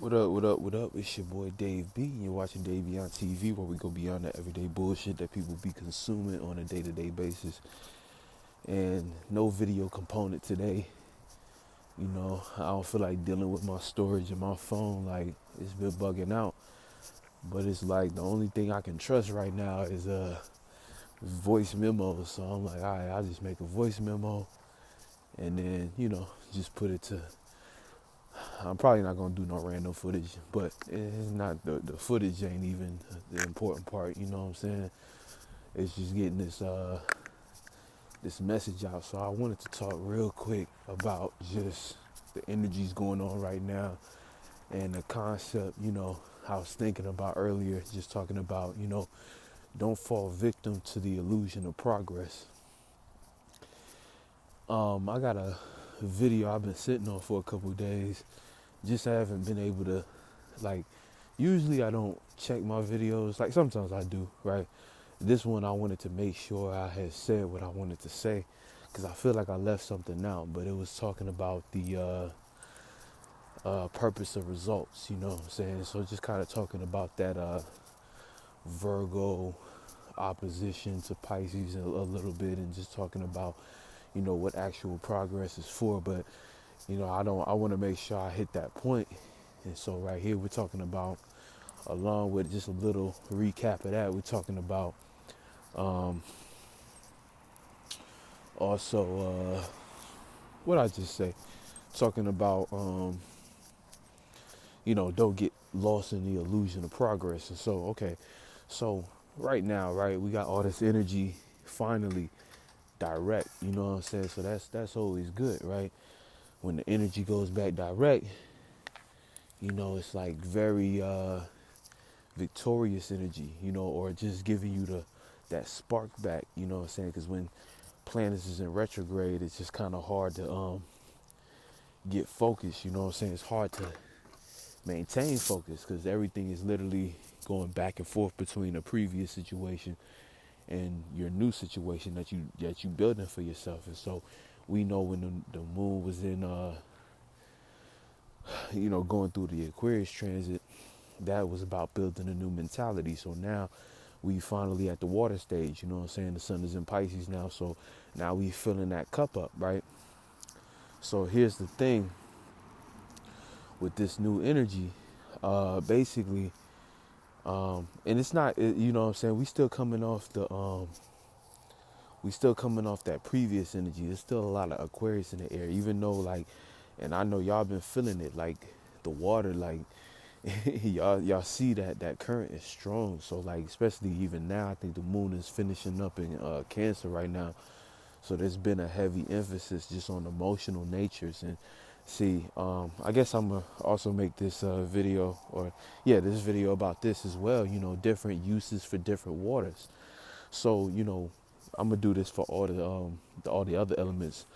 What up, what up, what up? It's your boy Dave B. And you're watching Dave B on TV, where we go beyond the everyday bullshit that people be consuming on a day-to-day basis. And no video component today. You know, I don't feel like dealing with my storage in my phone. Like, it's been bugging out. But it's like the only thing I can trust right now is voice memos. So I'm like, all right, I'll just make a voice memo and then, just put it to. I'm probably not gonna do no random footage, but it's not the footage ain't even the important part. You know what I'm saying? It's just getting this message out. So I wanted to talk real quick about just the energies going on right now and the concept. I was thinking about earlier, just talking about don't fall victim to the illusion of progress. I got a video I've been sitting on for a couple of days. Just haven't been able to, like, usually I don't check my videos. Like, sometimes I do, right? This one I wanted to make sure I had said what I wanted to say, because I feel like I left something out. But it was talking about the purpose of results, you know what I'm saying? So just kind of talking about that Virgo opposition to Pisces a little bit, and just talking about what actual progress is for. But I want to make sure I hit that point. And so right here we're talking about, along with just a little recap of that, we're talking about also what I just say, talking about don't get lost in the illusion of progress. And so so right now, right, we got all this energy finally direct, you know what I'm saying? So that's always good, right? When the energy goes back direct, it's like very victorious energy, or just giving you that spark back, you know what I'm saying? Because when planets is in retrograde, it's just kind of hard to get focused, you know what I'm saying? It's hard to maintain focus because everything is literally going back and forth between a previous situation and your new situation that you building for yourself. And so we know when the moon was in going through the Aquarius transit, that was about building a new mentality. So now we finally at the water stage, you know what I'm saying? The sun is in Pisces now, so now we filling that cup up, right? So here's the thing with this new energy, basically, and it's not, you know what I'm saying? We still coming off that previous energy. There's still a lot of Aquarius in the air, even though, like, and I know y'all been feeling it, like the water, like y'all see that current is strong. So like, especially even now, I think the moon is finishing up in Cancer right now. So there's been a heavy emphasis just on emotional natures. And see, I guess I'm gonna also make this video, this video about this as well. Different uses for different waters. So I'm gonna do this for all the other elements,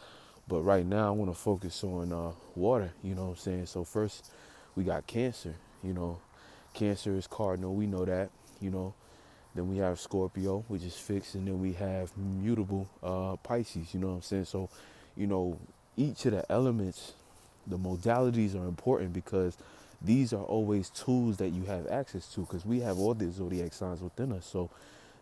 but right now I want to focus on water. You know what I'm saying? So first we got Cancer. Cancer is cardinal. We know that. Then we have Scorpio, which is fixed, and then we have mutable Pisces. You know what I'm saying? So each of the elements, the modalities are important because these are always tools that you have access to, because we have all the zodiac signs within us. So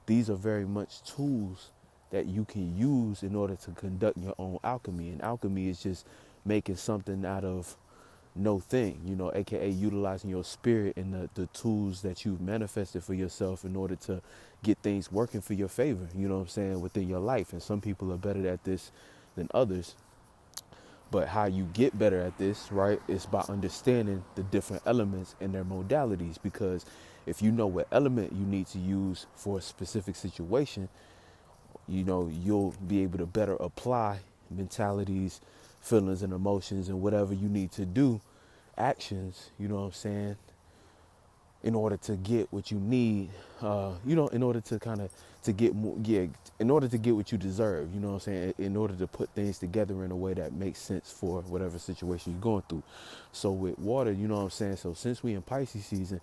these are very much tools that you can use in order to conduct your own alchemy. And alchemy is just making something out of no thing, aka utilizing your spirit and the tools that you've manifested for yourself in order to get things working for your favor, you know what I'm saying, within your life. And some people are better at this than others. But how you get better at this, right, is by understanding the different elements and their modalities. Because if you know what element you need to use for a specific situation, you'll be able to better apply mentalities, feelings, and emotions, and whatever you need to do, actions, you know what I'm saying, in order to get what you need, in order to kind of in order to get what you deserve, you know what I'm saying, in order to put things together in a way that makes sense for whatever situation you're going through. So with water, you know what I'm saying, so since we in Pisces season,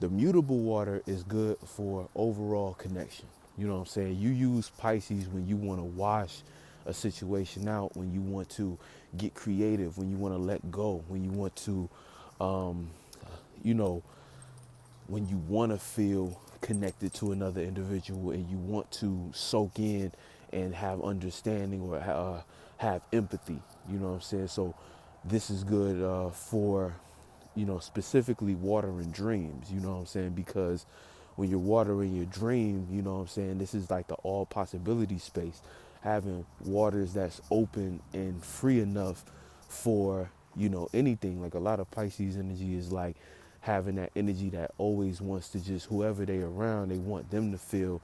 the mutable water is good for overall connection. You know what I'm saying? You use Pisces when you want to wash a situation out, when you want to get creative, when you want to let go, when you want to you know, when you want to feel connected to another individual and you want to soak in and have understanding or have empathy, you know what I'm saying? So this is good for, you know, specifically watering dreams, you know what I'm saying? Because when you're watering your dream, you know what I'm saying, this is like the all possibility space. Having waters that's open and free enough for, you know, anything. Like a lot of Pisces energy is like having that energy that always wants to just, whoever they around, they want them to feel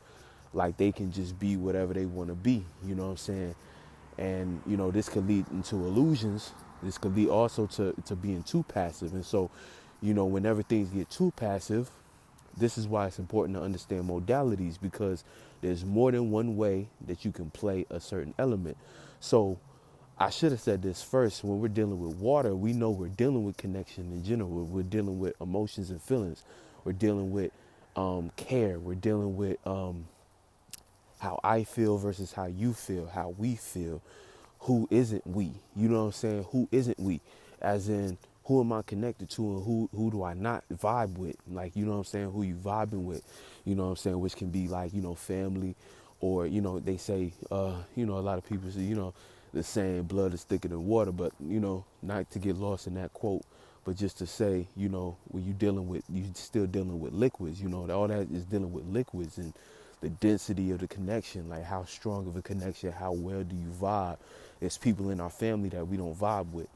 like they can just be whatever they want to be, you know what I'm saying? And, you know, this could lead into illusions. This could lead also to being too passive. And so, you know, whenever things get too passive, this is why it's important to understand modalities, because there's more than one way that you can play a certain element. So I should have said this first. When we're dealing with water, we know we're dealing with connection in general. We're dealing with emotions and feelings. We're dealing with care. We're dealing with how I feel versus how you feel, how we feel. Who isn't we? You know what I'm saying? Who isn't we? As in, who am I connected to and who do I not vibe with? Like, you know what I'm saying? Who you vibing with? You know what I'm saying? Which can be like, you know, family, or, you know, they say, you know, a lot of people say, you know, the saying blood is thicker than water, but, you know, not to get lost in that quote, but just to say, you know, when you still dealing with liquids, you know, all that is dealing with liquids and the density of the connection, like how strong of a connection, how well do you vibe? There's people in our family that we don't vibe with,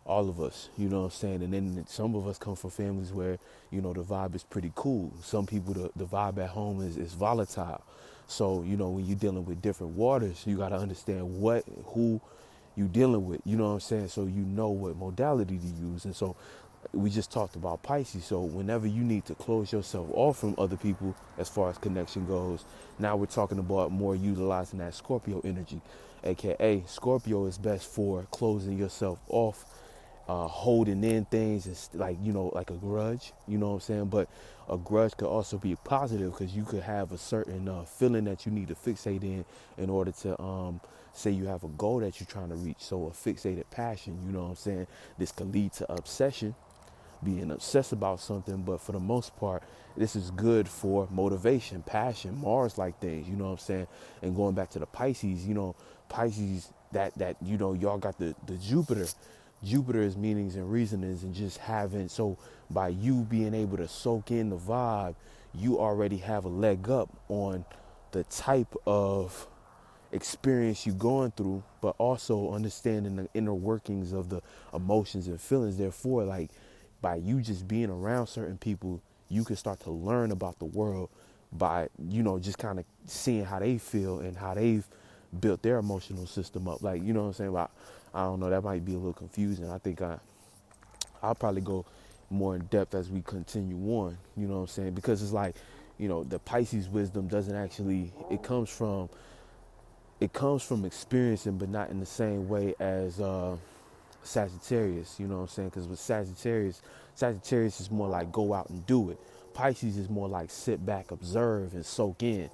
all of us, you know what I'm saying? And then some of us come from families where, you know, the vibe is pretty cool. Some people, the vibe at home is volatile. So, you know, when you're dealing with different waters, you got to understand who you dealing with, you know what I'm saying? So you know what modality to use. And so we just talked about Pisces. So whenever you need to close yourself off from other people as far as connection goes, now we're talking about more utilizing that Scorpio energy, aka Scorpio is best for closing yourself off, holding in things. It's like, you know, like a grudge, you know what I'm saying? But a grudge could also be positive, because you could have a certain feeling that you need to fixate in order to say you have a goal that you're trying to reach. So a fixated passion, you know what I'm saying? This could lead to obsession, being obsessed about something. But for the most part, this is good for motivation, passion, Mars like things, you know what I'm saying? And going back to the Pisces, you know, Pisces, that you know, y'all got the Jupiter is meanings and reasonings, and just having, so by you being able to soak in the vibe, you already have a leg up on the type of experience you're going through, but also understanding the inner workings of the emotions and feelings. Therefore, like, by you just being around certain people, you can start to learn about the world by, you know, just kind of seeing how they feel and how they've built their emotional system up. Like, you know what I'm saying? But I don't know, that might be a little confusing. I think I'll probably go more in depth as we continue on, you know what I'm saying? Because it's like, you know, the Pisces wisdom doesn't actually, it comes from experiencing, but not in the same way as Sagittarius, you know what I'm saying? Because with Sagittarius is more like go out and do it. Pisces is more like sit back, observe, and soak in.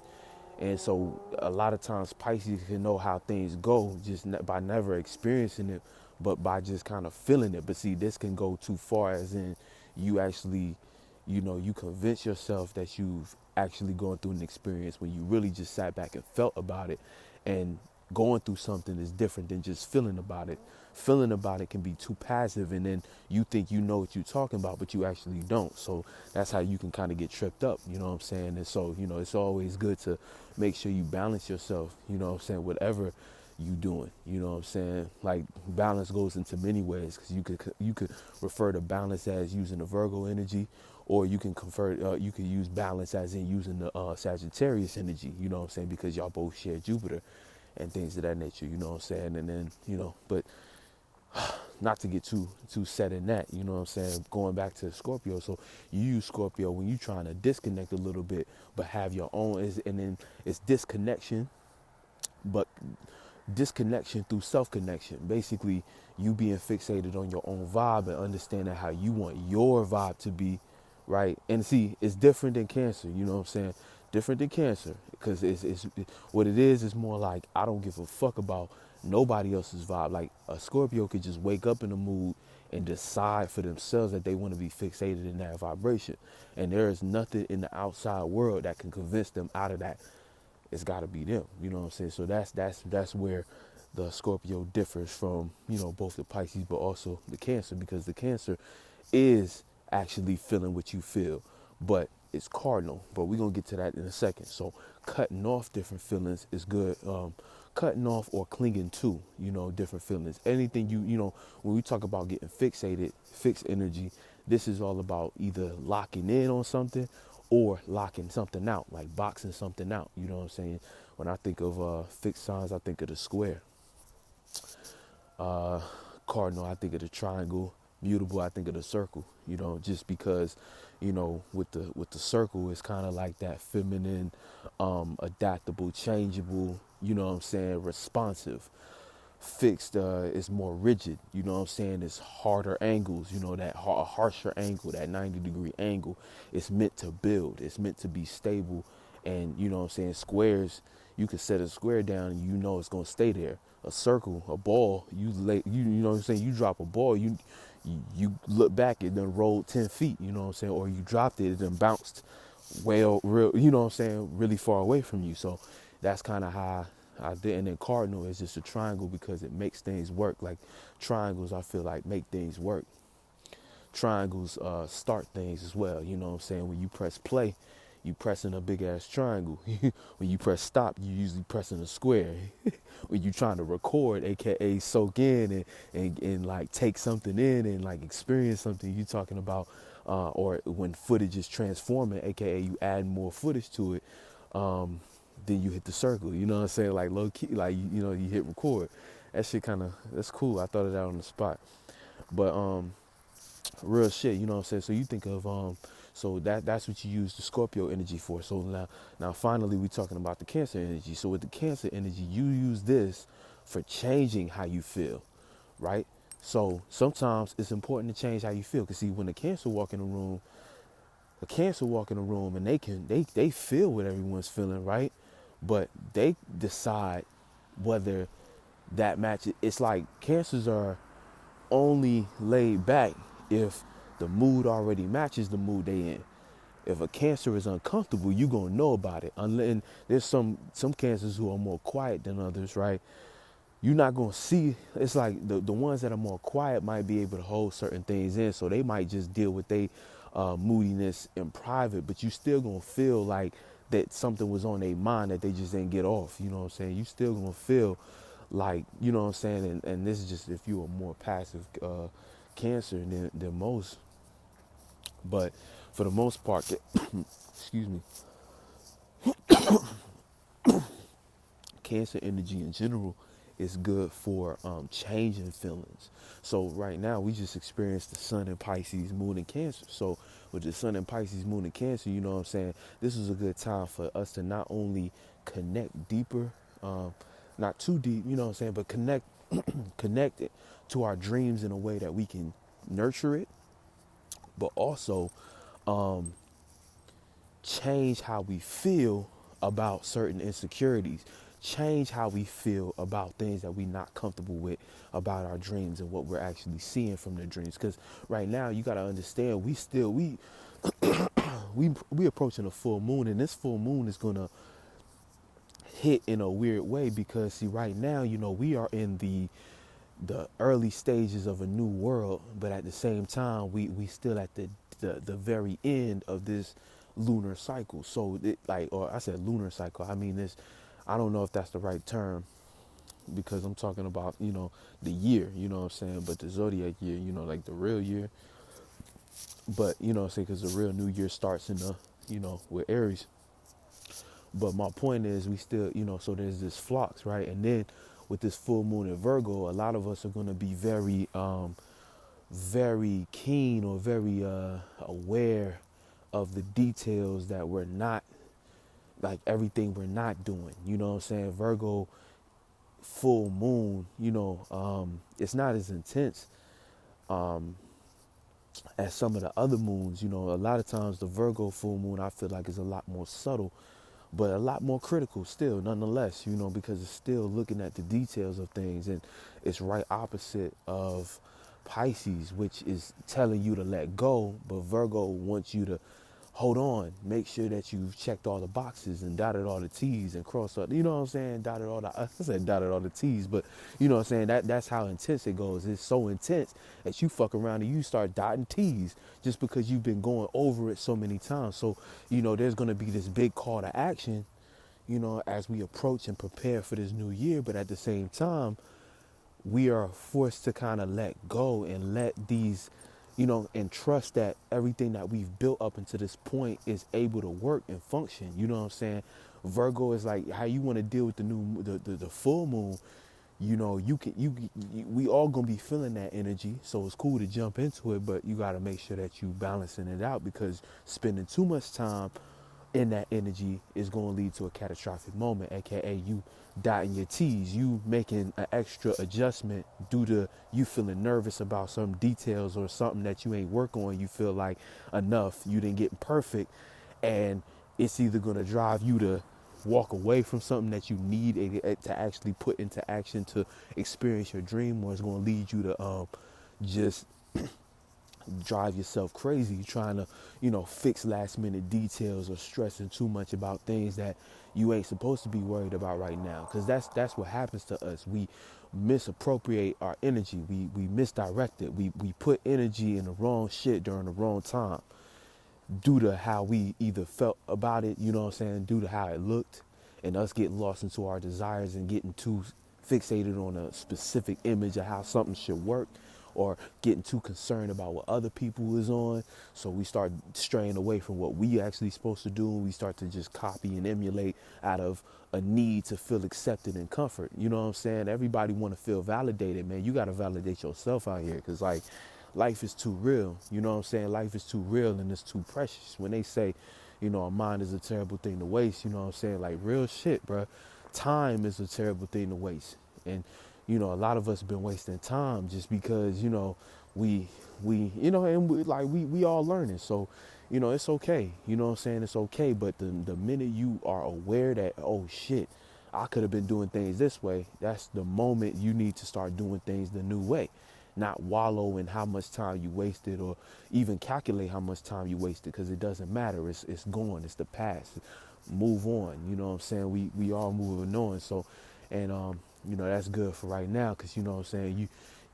And so a lot of times Pisces can know how things go just by never experiencing it, but by just kind of feeling it. But see, this can go too far, as in you actually, you know, you convince yourself that you've actually gone through an experience when you really just sat back and felt about it. And going through something is different than just feeling about it. Feeling about it can be too passive, and then you think you know what you're talking about, but you actually don't. So that's how you can kind of get tripped up, you know what I'm saying? And so, you know, it's always good to make sure you balance yourself, you know what I'm saying, whatever you doing, you know what I'm saying? Like, balance goes into many ways, because you could refer to balance as using the Virgo energy, or you can you could use balance as in using the Sagittarius energy, you know what I'm saying, because y'all both share Jupiter and things of that nature, you know what I'm saying? And then, you know, but not to get too set in that, you know what I'm saying, going back to Scorpio. So you use Scorpio when you're trying to disconnect a little bit, but have your own, and then it's disconnection, but disconnection through self-connection. Basically, you being fixated on your own vibe and understanding how you want your vibe to be, right? And see, it's different than Cancer, you know what I'm saying? Different than Cancer, because it's what it is more like, I don't give a fuck about nobody else's vibe. Like, a Scorpio could just wake up in a mood and decide for themselves that they want to be fixated in that vibration. And there is nothing in the outside world that can convince them out of that. It's got to be them. You know what I'm saying? So that's where the Scorpio differs from, both the Pisces, but also the Cancer, because the Cancer is actually feeling what you feel, but it's cardinal. But we're going to get to that in a second. So cutting off different feelings is good. Cutting off or clinging to, different feelings. Anything when we talk about getting fixated, fixed energy, this is all about either locking in on something or locking something out, like boxing something out. You know what I'm saying? When I think of fixed signs, I think of the square. Cardinal, I think of the triangle. Mutable, I think of the circle. Just because, with the circle, it's kind of like that feminine, adaptable, changeable. You know what I'm saying? Responsive. Fixed is more rigid. You know what I'm saying? It's harder angles. That harsher angle, that 90-degree angle. It's meant to build. It's meant to be stable. And you know what I'm saying? Squares, you can set a square down and it's gonna stay there. A circle, a ball, you know what I'm saying? You drop a ball, you look back, it done rolled 10 feet, you know what I'm saying? Or you dropped it, it done bounced real, you know what I'm saying, really far away from you. So that's kind of how I did. And then cardinal is just a triangle because it makes things work. Like triangles, I feel like make things work. Triangles start things as well. You know what I'm saying? When you press play, you pressing a big ass triangle. When you press stop, you usually pressing a square. When you trying to record, aka soak in and like take something in and like experience something, you talking about, or when footage is transforming, aka you add more footage to it, then you hit the circle. You know what I'm saying? Like low key, like you hit record. That shit that's cool. I thought of that on the spot. But real shit, you know what I'm saying? So you think of so that's what you use the Scorpio energy for. So now finally we're talking about the Cancer energy. So with the Cancer energy, you use this for changing how you feel, right? So sometimes it's important to change how you feel. Cause see, when a Cancer walk in a room and they feel what everyone's feeling, right? But they decide whether that matches. It's like Cancers are only laid back if the mood already matches the mood they in. If a Cancer is uncomfortable, you gonna know about it. And there's some Cancers who are more quiet than others, right? You're not gonna see. It's like the ones that are more quiet might be able to hold certain things in, so they might just deal with their moodiness in private. But you still gonna feel like that something was on their mind that they just didn't get off. You know what I'm saying? You still gonna feel like, you know what I'm saying? And this is just if you are more passive Cancer than most. But for the most part, excuse me, Cancer energy in general is good for changing feelings. So right now we just experienced the Sun in Pisces, Moon in Cancer. So with the Sun in Pisces, Moon in Cancer, you know what I'm saying? This is a good time for us to not only connect deeper, not too deep, you know what I'm saying, but connect it to our dreams in a way that we can nurture it, but also change how we feel about certain insecurities, change how we feel about things that we're not comfortable with about our dreams and what we're actually seeing from the dreams. Because right now you got to understand, we approaching a full moon, and this full moon is gonna hit in a weird way because see, right now, we are in the early stages of a new world, but at the same time we still at the very end of this lunar cycle. So or I said lunar cycle, I mean this, I don't know if that's the right term, because I'm talking about the year, you know what I'm saying, but the zodiac year, like the real year. But you know what I'm saying, because the real new year starts in the with Aries. But my point is, we still, so there's this flux, right? And then with this full moon in Virgo, a lot of us are going to be very, very keen or very aware of the details that we're not, like everything we're not doing. You know what I'm saying? Virgo full moon, it's not as intense as some of the other moons. A lot of times the Virgo full moon, I feel like, is a lot more subtle, but a lot more critical still, nonetheless, because it's still looking at the details of things, and it's right opposite of Pisces, which is telling you to let go, but Virgo wants you to hold on, make sure that you've checked all the boxes and dotted all the T's and crossed all, you know what I'm saying? Dotted all the, I said dotted all the T's, but you know what I'm saying? That's how intense it goes. It's so intense that you fuck around and you start dotting T's just because you've been going over it so many times. So, there's going to be this big call to action, as we approach and prepare for this new year. But at the same time, we are forced to kind of let go and let these, and trust that everything that we've built up until this point is able to work and function. You know what I'm saying? Virgo is like how you want to deal with the full moon. We all gonna be feeling that energy. So it's cool to jump into it, but you got to make sure that you balancing it out, because spending too much time in that energy is going to lead to a catastrophic moment, aka you dotting your T's, you making an extra adjustment due to you feeling nervous about some details or something that you ain't work on. You feel like enough, you didn't get perfect, and it's either going to drive you to walk away from something that you need to actually put into action to experience your dream, or it's going to lead you to just drive yourself crazy trying to, fix last minute details or stressing too much about things that you ain't supposed to be worried about right now. Because that's what happens to us. We misappropriate our energy. We misdirect it. We put energy in the wrong shit during the wrong time due to how we either felt about it, due to how it looked, and us getting lost into our desires and getting too fixated on a specific image of how something should work, or getting too concerned about what other people is on. So we start straying away from what we actually supposed to do. We start to just copy and emulate out of a need to feel accepted and comfort. You know what I'm saying? Everybody want to feel validated, man. You got to validate yourself out here, because like life is too real. You know what I'm saying? Life is too real and it's too precious. When they say, a mind is a terrible thing to waste, you know what I'm saying? Like real shit, bro. Time is a terrible thing to waste. And a lot of us been wasting time just because, we all learning. So, it's okay. You know what I'm saying? It's okay. But the minute you are aware that, oh shit, I could have been doing things this way, that's the moment you need to start doing things the new way. Not wallow in how much time you wasted, or even calculate how much time you wasted, because it doesn't matter. It's gone. It's the past. Move on. You know what I'm saying? We all moving on. So, and that's good for right now, because you know what I'm saying,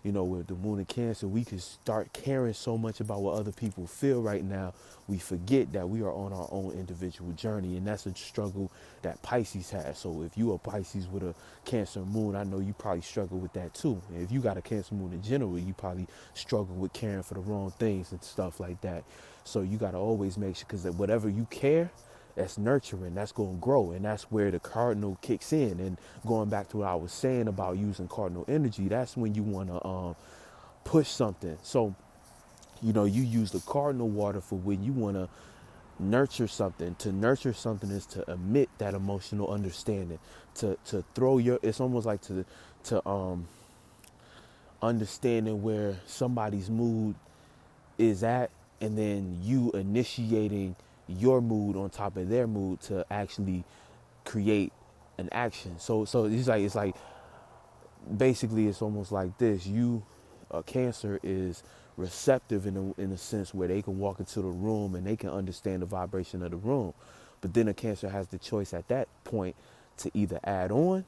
with the moon and Cancer, we can start caring so much about what other people feel right now. We forget that we are on our own individual journey, and that's a struggle that Pisces has. So if you are Pisces with a Cancer moon, I know you probably struggle with that too. And if you got a Cancer moon in general, you probably struggle with caring for the wrong things and stuff like that. So you got to always make sure, because whatever you care, that's nurturing, that's going to grow. And that's where the cardinal kicks in. And going back to what I was saying about using cardinal energy, that's when you want to push something. So, you use the cardinal water for when you want to nurture something. To nurture something is to emit that emotional understanding, to throw your, it's almost like to understanding where somebody's mood is at, and then you initiating your mood on top of their mood to actually create an action. So it's like basically it's almost like this. Cancer is receptive in a sense where they can walk into the room and they can understand the vibration of the room. But then a Cancer has the choice at that point to either add on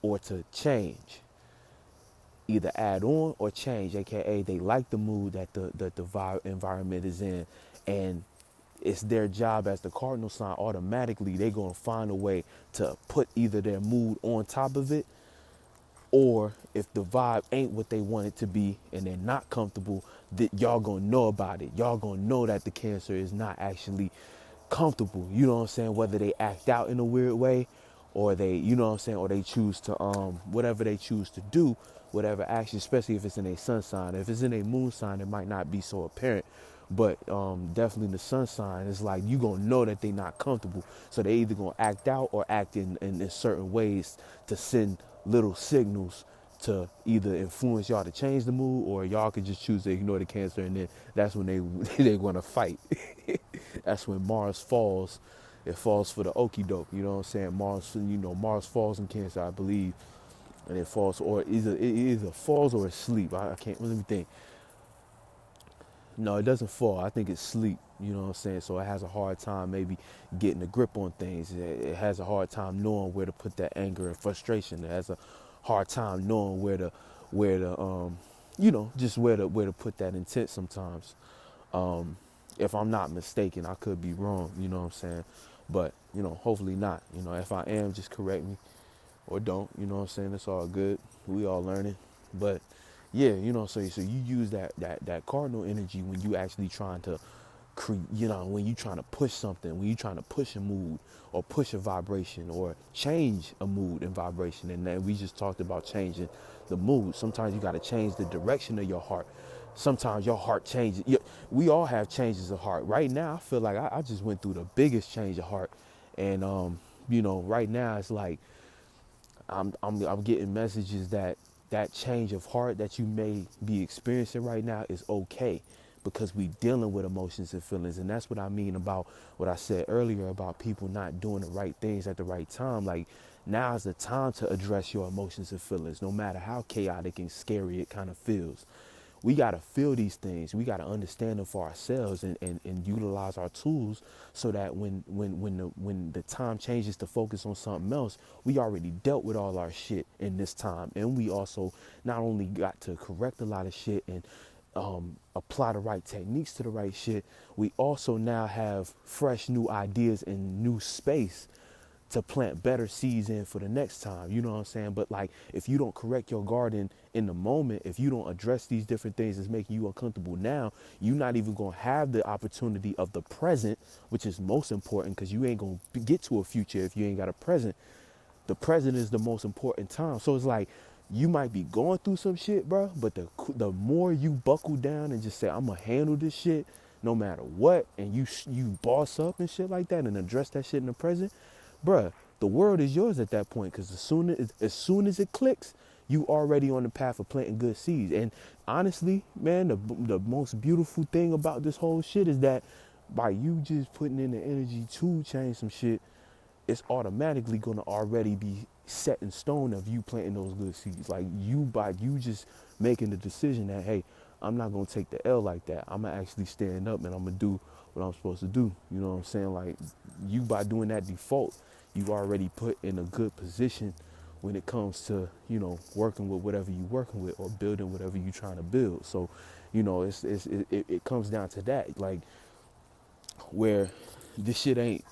or to change. Either add on or change, aka they like the mood that the environment is in, and it's their job as the cardinal sign. Automatically they're going to find a way to put either their mood on top of it, or if the vibe ain't what they want it to be and they're not comfortable, that y'all gonna know about it. Y'all gonna know that the Cancer is not actually comfortable. You know what I'm saying? Whether they act out in a weird way, or they, or they choose to whatever they choose to do, whatever action, especially if it's in a sun sign. If it's in a moon sign, it might not be so apparent. But definitely the sun sign, it's like you gonna know that they not comfortable. So they either gonna act out or act in certain ways to send little signals to either influence y'all to change the mood, or y'all could just choose to ignore the Cancer, and then that's when they gonna fight. That's when Mars falls. It falls for the okie doke. You know what I'm saying? Mars falls in Cancer, I believe, and it falls, or it either falls or it's sleep. I can't, let me think. No, it doesn't fall. I think it's sleep. You know what I'm saying? So it has a hard time maybe getting a grip on things. It has a hard time knowing where to put that anger and frustration. It has a hard time knowing where to just where to put that intent sometimes. If I'm not mistaken, I could be wrong, you know what I'm saying? But, hopefully not. If I am, just correct me or don't, you know what I'm saying? It's all good. We all learning. But yeah, so you use that cardinal energy when you actually trying to when you trying to push something, when you trying to push a mood or push a vibration or change a mood and vibration. And then we just talked about changing the mood. Sometimes you got to change the direction of your heart. Sometimes your heart changes. We all have changes of heart. Right now, I feel like I just went through the biggest change of heart. And, right now it's like I'm getting messages that change of heart that you may be experiencing right now is okay, because we dealing with emotions and feelings. And that's what I mean about what I said earlier about people not doing the right things at the right time. Like, now is the time to address your emotions and feelings, no matter how chaotic and scary it kind of feels. We got to feel these things. We got to understand them for ourselves and utilize our tools so that when the time changes to focus on something else, we already dealt with all our shit in this time. And we also not only got to correct a lot of shit and apply the right techniques to the right shit, we also now have fresh new ideas and new space to plant better seeds in for the next time. You know what I'm saying? But like, if you don't correct your garden in the moment, if you don't address these different things that's making you uncomfortable now, you're not even going to have the opportunity of the present, which is most important, because you ain't going to get to a future if you ain't got a present. The present is the most important time. So it's like, you might be going through some shit, bro, but the more you buckle down and just say, I'm going to handle this shit no matter what, and you boss up and shit like that and address that shit in the present, bruh, the world is yours at that point, because as soon as it clicks, you already on the path of planting good seeds. And honestly, man, the most beautiful thing about this whole shit is that by you just putting in the energy to change some shit, it's automatically going to already be set in stone of you planting those good seeds. Like, by you just making the decision that, hey, I'm not going to take the L like that. I'm going to actually stand up and I'm going to do what I'm supposed to do. You know what I'm saying? Like, you, by doing that default, you already put in a good position when it comes to, working with whatever you're working with or building whatever you're trying to build. So, it comes down to that, like, where this shit ain't,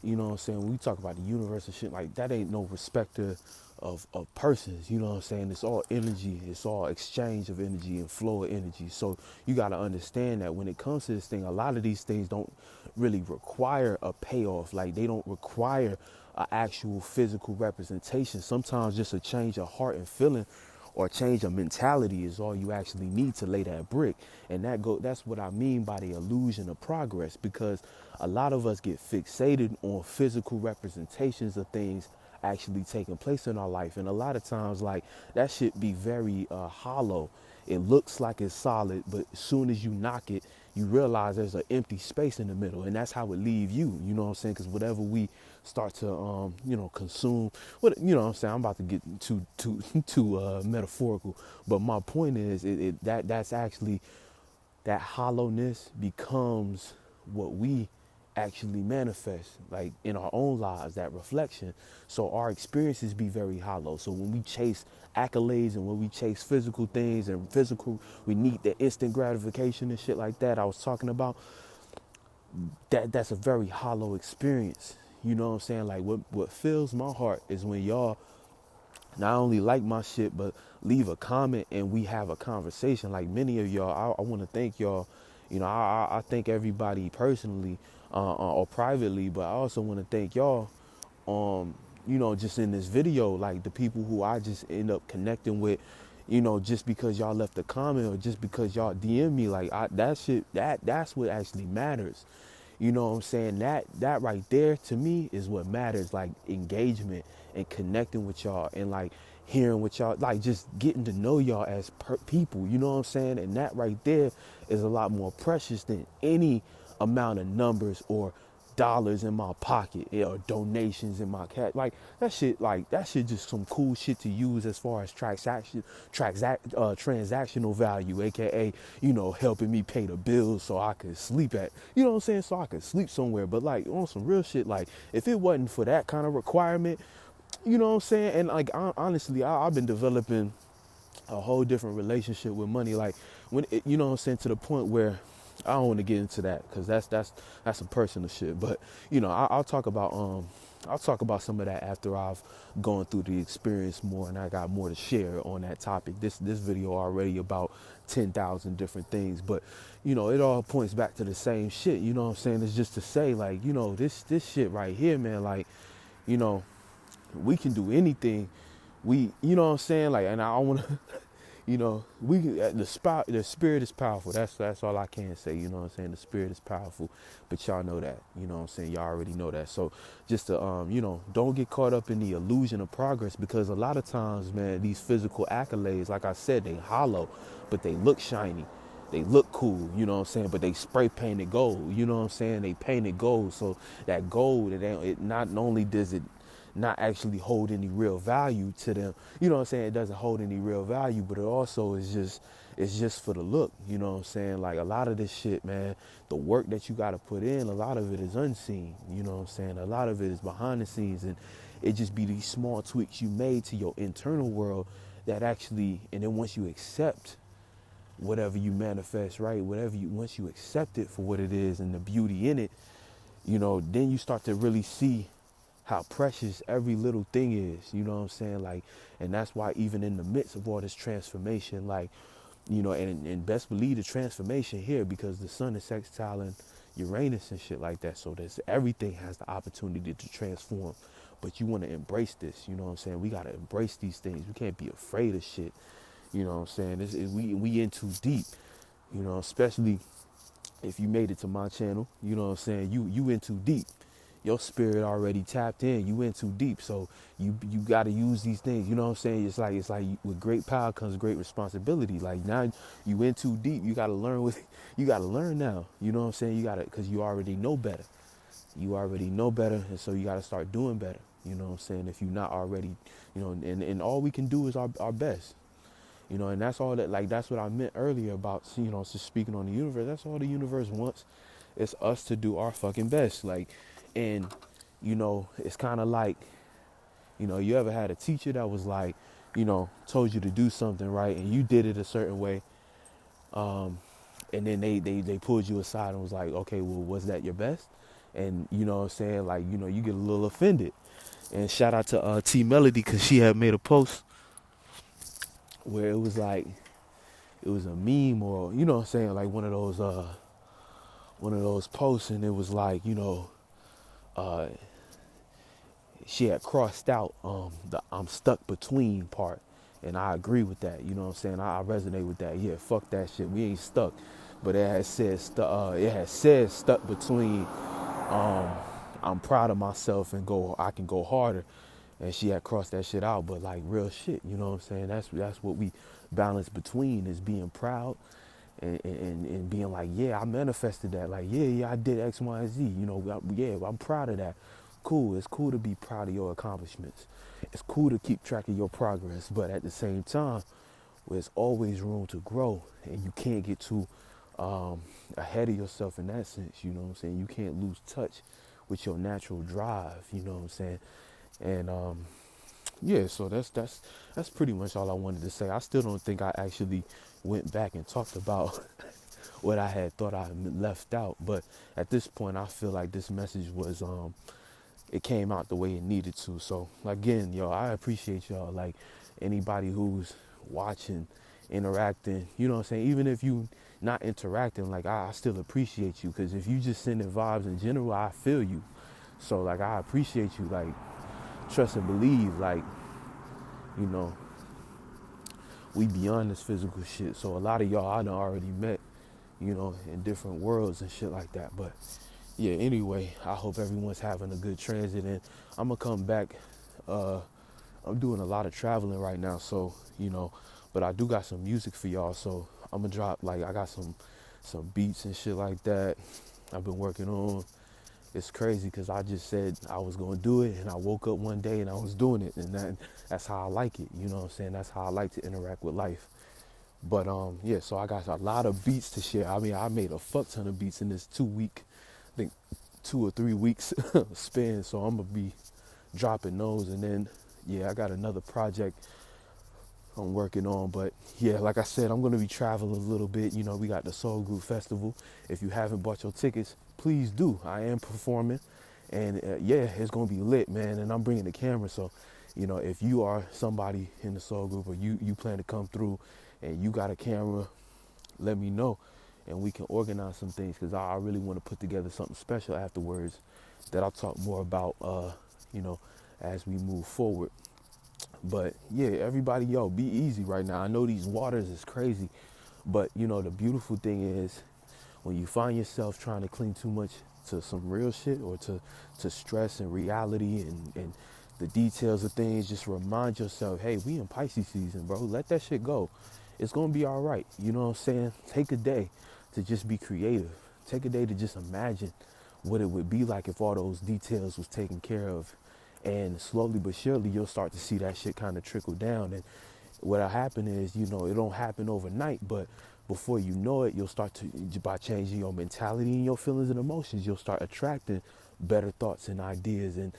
you know what I'm saying? When we talk about the universe and shit, like, that ain't no respecter of persons, you know what I'm saying? It's all energy. It's all exchange of energy and flow of energy. So you got to understand that when it comes to this thing, a lot of these things don't really require a payoff. Like, they don't require an actual physical representation. Sometimes just a change of heart and feeling or change of mentality is all you actually need to lay that brick. And that's what I mean by the illusion of progress, because a lot of us get fixated on physical representations of things actually taking place in our life. And a lot of times, like, that shit be very hollow. It looks like it's solid, but as soon as you knock it, you realize there's an empty space in the middle, and that's how it leave you. You know what I'm saying? Because whatever we start to consume, you know what I'm saying? I'm about to get too metaphorical, but my point is that's actually, that hollowness becomes what we actually manifest, like, in our own lives, that reflection. So our experiences be very hollow. So when we chase accolades and when we chase physical things and we need the instant gratification and shit like that I was talking about, that's a very hollow experience. You know what I'm saying? Like, what fills my heart is when y'all not only like my shit, but leave a comment and we have a conversation. Like, many of y'all, I want to thank y'all. I thank everybody personally or privately, but I also want to thank y'all, just in this video, like, the people who I just end up connecting with, just because y'all left a comment or just because y'all DM me, like, that's what actually matters. You know what I'm saying? That right there to me is what matters, like, engagement and connecting with y'all and, like, hearing what y'all, like, just getting to know y'all as people, you know what I'm saying? And that right there is a lot more precious than any amount of numbers or dollars in my pocket or donations in my cat. Like that shit just some cool shit to use as far as transactional value, aka, helping me pay the bills so I could sleep at, what I'm saying, so I could sleep somewhere. But like on some real shit, like if it wasn't for that kind of requirement, you know what I'm saying? And like honestly, I've been developing a whole different relationship with money. Like when it, you know what I'm saying, to the point where I don't want to get into that because that's some personal shit. But I'll talk about some of that after I've gone through the experience more and I got more to share on that topic. This video already about 10,000 different things, but it all points back to the same shit. You know what I'm saying? It's just to say, like, this shit right here, man. Like, we can do anything. You know what I'm saying? Like, and I want to, the spirit is powerful. That's all I can say. You know what I'm saying? The spirit is powerful, but y'all know that. You know what I'm saying? Y'all already know that. So just to, don't get caught up in the illusion of progress, because a lot of times, man, these physical accolades, like I said, they hollow, but they look shiny. They look cool, you know what I'm saying? But they spray painted gold, you know what I'm saying? They painted gold. So that gold, it not only does it not actually hold any real value to them, you know what I'm saying? It doesn't hold any real value, but it also is just for the look, you know what I'm saying? Like a lot of this shit, man, the work that you got to put in, a lot of it is unseen, you know what I'm saying? A lot of it is behind the scenes, and it just be these small tweaks you made to your internal world that actually, and then once you accept whatever you manifest, right? Once you accept it for what it is and the beauty in it, then you start to really see how precious every little thing is, you know what I'm saying? Like, and that's why even in the midst of all this transformation, like, and best believe the transformation here, because the sun is sextiling Uranus and shit like that. So everything has the opportunity to transform, but you want to embrace this, you know what I'm saying? We got to embrace these things. We can't be afraid of shit. You know what I'm saying? We in too deep, especially if you made it to my channel, you know what I'm saying? You in too deep. Your spirit already tapped in. You in too deep. So you got to use these things. You know what I'm saying? It's like with great power comes great responsibility. Like now you in too deep. You got to learn you got to learn now. You know what I'm saying? You got to, because you already know better. You already know better. And so you got to start doing better. You know what I'm saying? If you're not already, and all we can do is our best. And that's all that's what I meant earlier about, just speaking on the universe. That's all the universe wants. It's us to do our fucking best. Like, and, it's kind of like, you ever had a teacher that was like, told you to do something, right? And you did it a certain way. And then they pulled you aside and was like, okay, well, was that your best? And, you know what I'm saying? Like, you get a little offended. And shout out to T Melody, because she had made a post where it was like, it was a meme, or, you know what I'm saying, like one of those posts, and it was like, she had crossed out the "I'm stuck between" part. And I agree with that, you know what I'm saying? I resonate with that. Yeah, fuck that shit. We ain't stuck. But it had said stuck between I'm proud of myself and I can go harder. And she had crossed that shit out, but like real shit, you know what I'm saying? That's what we balance between, is being proud and being like, yeah, I manifested that. Like, yeah, I did X, Y, and Z. I'm proud of that. Cool. It's cool to be proud of your accomplishments. It's cool to keep track of your progress, but at the same time, there's always room to grow, and you can't get too ahead of yourself in that sense. You know what I'm saying? You can't lose touch with your natural drive. You know what I'm saying? And yeah, so that's pretty much all I wanted to say. I still don't think I actually went back and talked about what I had thought I left out, but at this point, I feel like this message was it came out the way it needed to. So again, yo, I appreciate y'all. Like anybody who's watching, interacting, you know what I'm saying? Even if you not interacting, like I still appreciate you, because if you just sending vibes in general, I feel you. So like I appreciate you. Like, trust and believe, like, we beyond this physical shit. So a lot of y'all I done already met, in different worlds and shit like that. But yeah, anyway, I hope everyone's having a good transit, and I'm gonna come back. I'm doing a lot of traveling right now, so, but I do got some music for y'all, so I'm gonna drop, like, I got some beats and shit like that I've been working on. it's crazy because I just said I was gonna do it, and I woke up one day and I was doing it, and that's how I like it. You know what I'm saying? That's how I like to interact with life. But yeah, so I got a lot of beats to share. I mean, I made a fuck ton of beats in this 2 week, I think 2 or 3 weeks span. So I'm gonna be dropping those, and then yeah, I got another project I'm working on. But yeah, like I said, I'm gonna be traveling a little bit. You know, we got the Soul Group Festival. If you haven't bought your tickets, please do. I am performing, and yeah, it's gonna be lit, man. And I'm bringing the camera, so you know, if you are somebody in the Soul Group, or you plan to come through, and you got a camera, let me know, and we can organize some things, because I really want to put together something special afterwards that I'll talk more about, you know, as we move forward. But yeah, everybody, yo, be easy right now. I know these waters is crazy, but you know, the beautiful thing is when you find yourself trying to cling too much to some real shit, or to stress and reality and the details of things, just remind yourself, hey, we in Pisces season, bro. Let that shit go. It's gonna be all right. You know what I'm saying? Take a day to just be creative. Take a day to just imagine what it would be like if all those details was taken care of. And slowly but surely, you'll start to see that shit kind of trickle down. And what'll happen is, you know, it don't happen overnight, but before you know it, you'll start to, by changing your mentality and your feelings and emotions, you'll start attracting better thoughts and ideas. And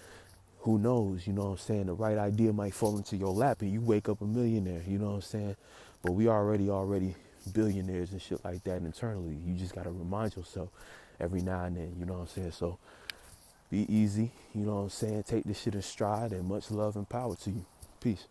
who knows, you know what I'm saying? The right idea might fall into your lap and you wake up a millionaire, you know what I'm saying? But we already billionaires and shit like that internally. You just got to remind yourself every now and then, you know what I'm saying? So be easy, you know what I'm saying? Take this shit in stride, and much love and power to you. Peace.